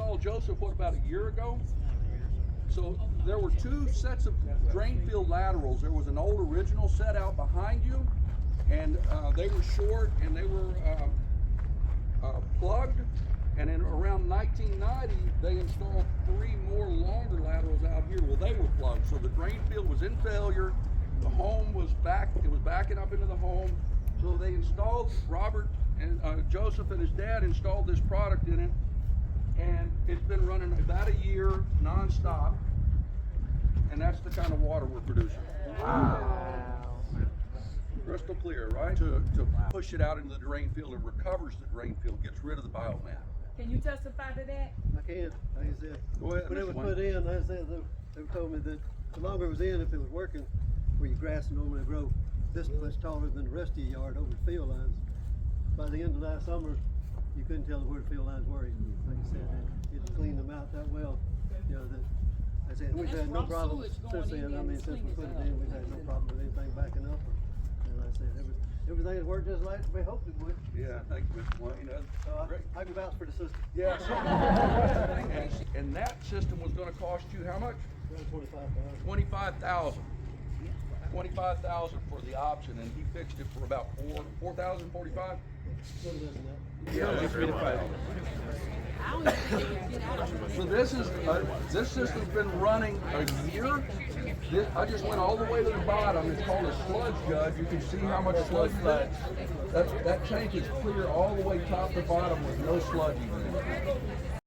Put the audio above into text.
installed, Joseph, what, about a year ago? So there were two sets of drainfield laterals. There was an old original set out behind you, and they were short, and they were plugged. And in around 1990, they installed 3 more longer laterals out here. Well, they were plugged, so the drain field was in failure. The home was backing up into the home. So they installed, Robert and Joseph and his dad installed this product in it, and it's been running about a year nonstop. And that's the kind of water we're producing. Wow. Crystal clear, right? To push it out into the drain field, it recovers the drain field, gets rid of the biomat. Can you testify to that? I can. Like I said, Go ahead, when it was Mr. put in, like I said, they told me that the longer it was in, if it was working, where your grass normally grow this much taller than the rest of your yard over the field lines. By the end of last summer, you couldn't tell where the field lines were. Like I said, it cleaned them out that well. You know that. I said we've had no problem since then. I mean, since we put it in, we've had no problem with anything backing up. And like I said, everything has worked just like we hoped it would. Yeah, thank you, Mr. Wayne. So I can vouch for the system. Yes. And that system was going to cost you how much? $25,000. $25,000 for the option, and he fixed it for about $4,045. Yeah, that's so this system's been running a year. I just went all the way to the bottom. It's called a sludge jug. You can see how much sludge is in. That tank is clear all the way top to bottom with no sludge even in it.